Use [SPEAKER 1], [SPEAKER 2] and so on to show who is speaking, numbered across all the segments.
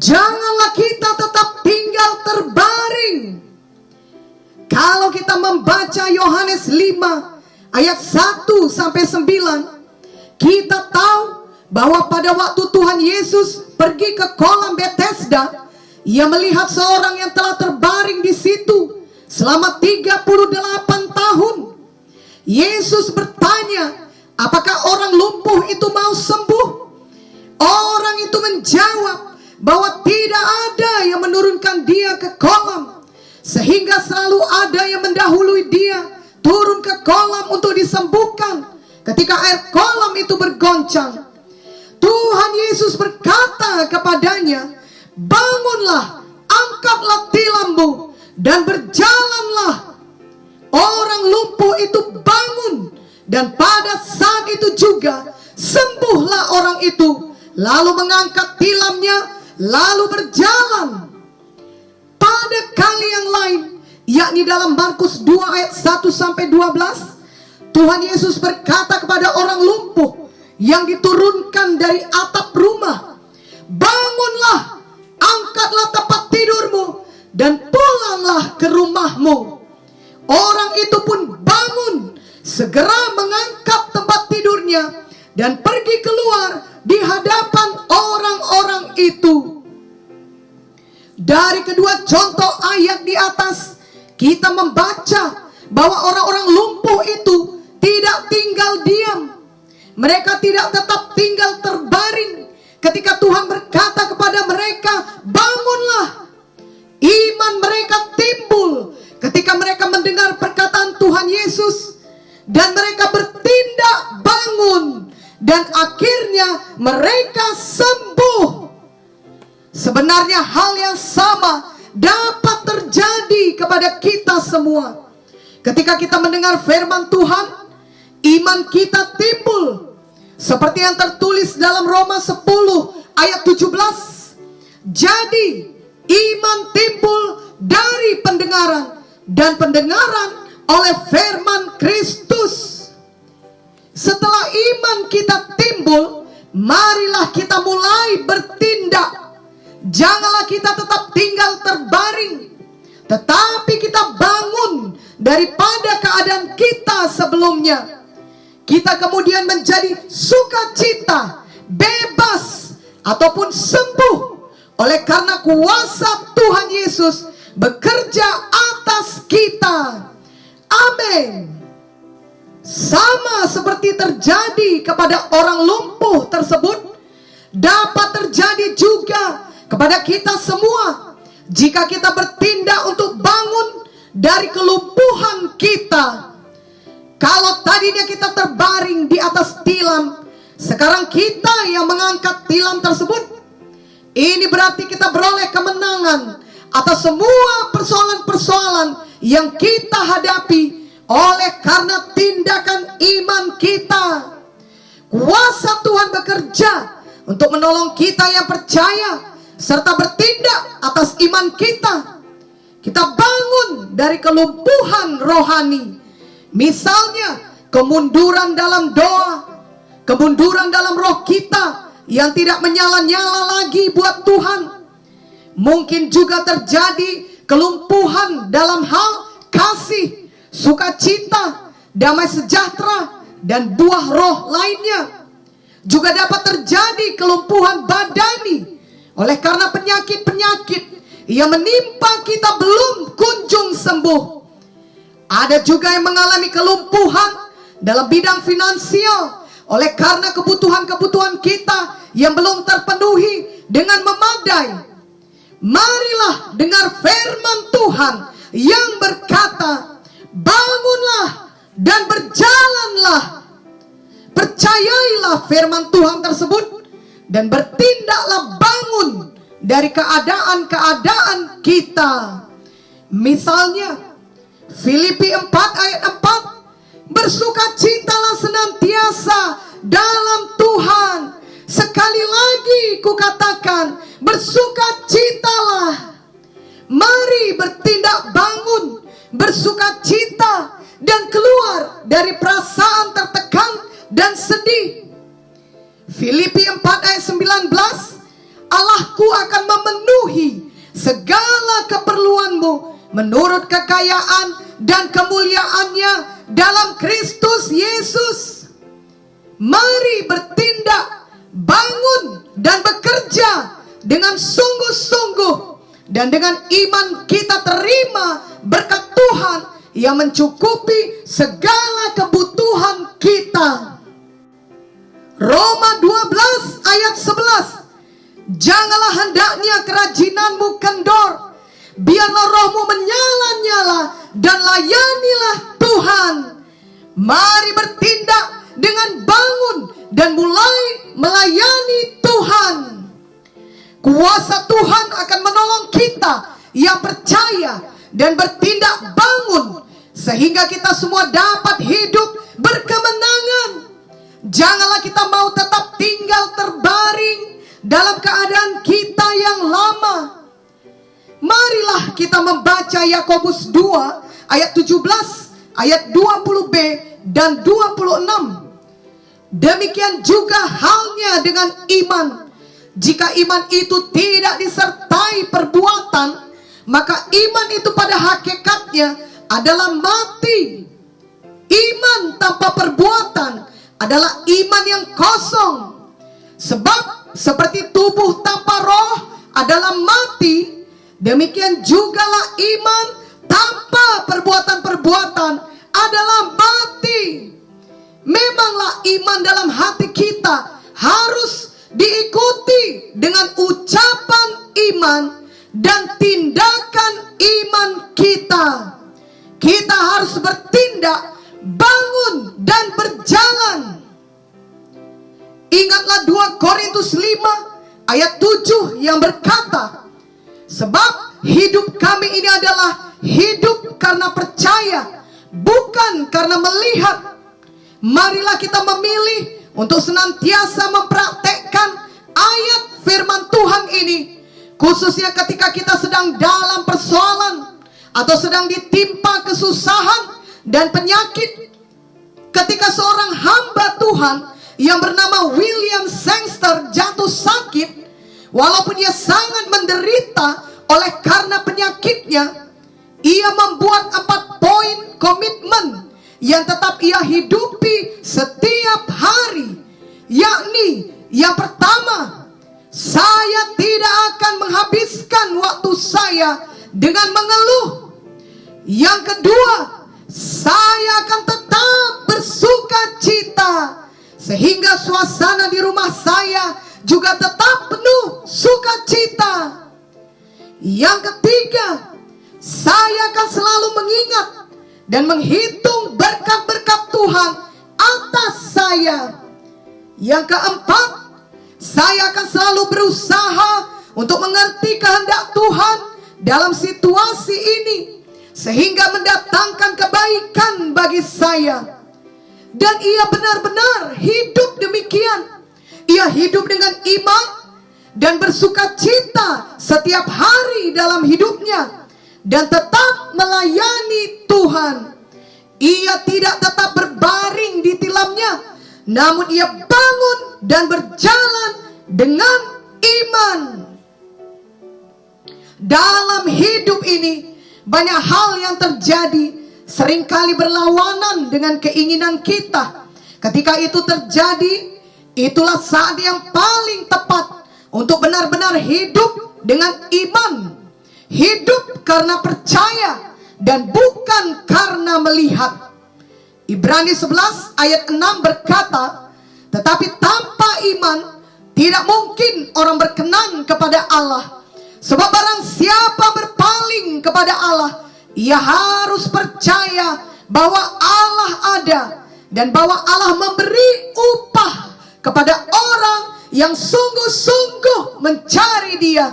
[SPEAKER 1] Janganlah kita tetap tinggal terbaring. Kalau kita membaca Yohanes 5 ayat 1 sampai 9, kita tahu bahwa pada waktu Tuhan Yesus pergi ke kolam Bethesda, ia melihat seorang yang telah terbaring di situ selama 38 tahun. Yesus bertanya, apakah orang lumpuh itu mau sembuh? Orang itu menjawab bahwa tidak ada yang menurunkan dia ke kolam, sehingga selalu ada yang mendahului dia turun ke kolam untuk disembuhkan ketika air kolam itu bergoncang. Tuhan Yesus berkata kepadanya, bangunlah, angkatlah tilammu, dan berjalanlah. Orang lumpuh itu bangun, dan pada saat itu juga sembuhlah orang itu, lalu mengangkat tilamnya, lalu berjalan. Pada kali yang lain, yakni dalam Markus 2 ayat 1 sampai 12, Tuhan Yesus berkata kepada orang lumpuh yang diturunkan dari atap rumah, bangunlah, angkatlah tempat tidurmu, dan pulanglah ke rumahmu. Orang itu pun bangun, segera mengangkat tempat tidurnya, dan pergi keluar di hadapan orang-orang itu. Dari kedua contoh ayat di atas, kita membaca bahwa orang-orang lumpuh itu tidak tinggal diam. Mereka tidak tetap tinggal terbaring ketika Tuhan berkata kepada mereka, bangunlah. Iman mereka timbul ketika mereka mendengar perkataan Tuhan Yesus, dan mereka bertindak bangun, dan akhirnya mereka sembuh. Sebenarnya hal yang sama dapat terjadi kepada kita semua. Ketika kita mendengar firman Tuhan, iman kita timbul seperti yang tertulis dalam Roma 10 ayat 17. Jadi iman timbul dari pendengaran, dan pendengaran oleh firman Kristus. Setelah iman kita timbul, marilah kita mulai bertindak. Janganlah kita tetap tinggal terbaring, tetapi kita bangun daripada keadaan kita sebelumnya. Kita kemudian menjadi sukacita, bebas, ataupun sembuh oleh karena kuasa Tuhan Yesus bekerja atas kita. Amin. Sama seperti terjadi kepada orang lumpuh tersebut, dapat terjadi juga kepada kita semua jika kita bertindak untuk bangun dari kelumpuhan kita. Kalau tadinya kita terbaring di atas tilam, sekarang kita yang mengangkat tilam tersebut. Ini berarti kita beroleh kemenangan atas semua persoalan-persoalan yang kita hadapi oleh karena tindakan iman kita. Kuasa Tuhan bekerja untuk menolong kita yang percaya serta bertindak atas iman kita. Kita bangun dari kelumpuhan rohani. Misalnya kemunduran dalam doa, kemunduran dalam roh kita yang tidak menyala-nyala lagi buat Tuhan. Mungkin juga terjadi kelumpuhan dalam hal kasih, sukacita, damai sejahtera, dan buah roh lainnya. Juga dapat terjadi kelumpuhan badani oleh karena penyakit-penyakit yang menimpa kita belum kunjung sembuh. Ada juga yang mengalami kelumpuhan dalam bidang finansial oleh karena kebutuhan-kebutuhan kita yang belum terpenuhi dengan memadai. Marilah dengar firman Tuhan yang berkata, bangunlah dan berjalanlah. Percayailah firman Tuhan tersebut dan bertindaklah bangun dari keadaan-keadaan kita. Misalnya Filipi 4 ayat 4, bersukacitalah senantiasa dalam Tuhan. Sekali lagi kukatakan, bersukacitalah. Mari bertindak bangun, bersukacita, dan keluar dari perasaan tertekan dan sedih. Filipi 4 ayat 19, Allahku akan memenuhi segala keperluanmu menurut kekayaan dan kemuliaannya dalam Kristus Yesus. Mari bertindak, bangun dan bekerja dengan sungguh-sungguh, dan dengan iman kita terima berkat Tuhan yang mencukupi segala kebutuhan kita. Roma 12 ayat 11. Janganlah hendaknya kerajinanmu kendor, biarlah rohmu menyala-nyala dan layanilah Tuhan. Mari bertindak dengan bangun dan mulai melayani Tuhan. Kuasa Tuhan akan menolong kita yang percaya dan bertindak bangun, sehingga kita semua dapat hidup berkemenangan. Janganlah kita mau tetap tinggal terbaring dalam keadaan kita yang lama. Marilah kita membaca Yakobus 2 ayat 17, ayat 20b dan 26. Demikian juga halnya dengan iman. Jika iman itu tidak disertai perbuatan, maka iman itu pada hakikatnya adalah mati. Iman tanpa perbuatan adalah iman yang kosong. Sebab seperti tubuh tanpa roh adalah mati, demikian jugalah iman tanpa perbuatan-perbuatan adalah mati. Memanglah iman dalam hati kita harus diikuti dengan ucapan iman dan tindakan iman kita. Kita harus bertindak, bangun dan berjalan. Ingatlah 2 Korintus 5 ayat 7 yang berkata, sebab hidup kami ini adalah hidup karena percaya, bukan karena melihat. Marilah kita memilih untuk senantiasa mempraktekkan ayat firman Tuhan ini, khususnya ketika kita sedang dalam persoalan atau sedang ditimpa kesusahan dan penyakit. Ketika seorang hamba Tuhan yang bernama William Sangster jatuh sakit, walaupun ia sangat menderita oleh karena penyakitnya, ia membuat 4 poin komitmen yang tetap ia hidupi setiap hari. Yakni yang pertama, saya tidak akan menghabiskan waktu saya dengan mengeluh. Yang kedua, saya akan tetap bersuka cita, sehingga suasana di rumah saya juga tetap penuh sukacita. Yang ketiga, saya akan selalu mengingat dan menghitung berkat-berkat Tuhan atas saya. Yang keempat, saya akan selalu berusaha untuk mengerti kehendak Tuhan dalam situasi ini, sehingga mendatangkan kebaikan bagi saya. Dan ia benar-benar hidup demikian. Ia hidup dengan iman dan bersuka cita setiap hari dalam hidupnya, dan tetap melayani Tuhan. Ia tidak tetap berbaring di tilamnya, namun ia bangun dan berjalan dengan iman. Dalam hidup ini banyak hal yang terjadi, seringkali berlawanan dengan keinginan kita. Ketika itu terjadi, itulah saat yang paling tepat untuk benar-benar hidup dengan iman. Hidup karena percaya dan bukan karena melihat. Ibrani 11 ayat 6 berkata, tetapi tanpa iman tidak mungkin orang berkenan kepada Allah. Sebab barang siapa berpaling kepada Allah, ia harus percaya bahwa Allah ada, dan bahwa Allah memberi upah kepada orang yang sungguh-sungguh mencari Dia.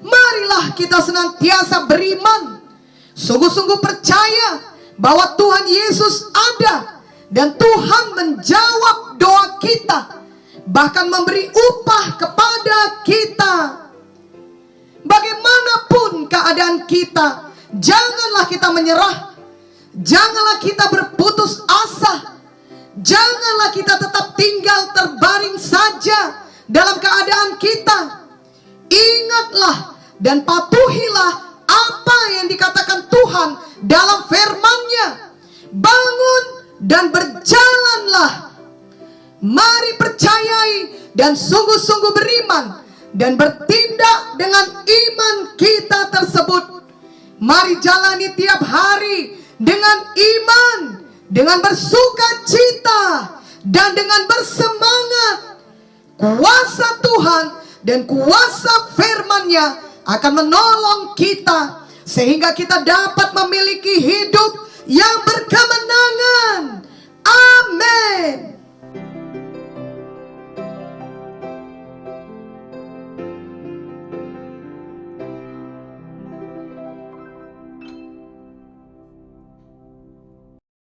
[SPEAKER 1] Marilah kita senantiasa beriman, sungguh-sungguh percaya bahwa Tuhan Yesus ada, dan Tuhan menjawab doa kita, bahkan memberi upah kepada kita. Bagaimanapun keadaan kita, janganlah kita menyerah, janganlah kita berputus asa, janganlah kita tetap tinggal terbaring saja dalam keadaan kita. ingatlah dan patuhilah apa yang dikatakan Tuhan dalam firman-Nya. Bangun dan berjalanlah. Mari percayai dan sungguh-sungguh beriman dan bertindak dengan iman kita tersebut. Mari jalani tiap hari dengan iman, dengan bersukacita, dan dengan bersemangat. Kuasa Tuhan dan kuasa firman-Nya akan menolong kita sehingga kita dapat memiliki hidup yang berkemakmuran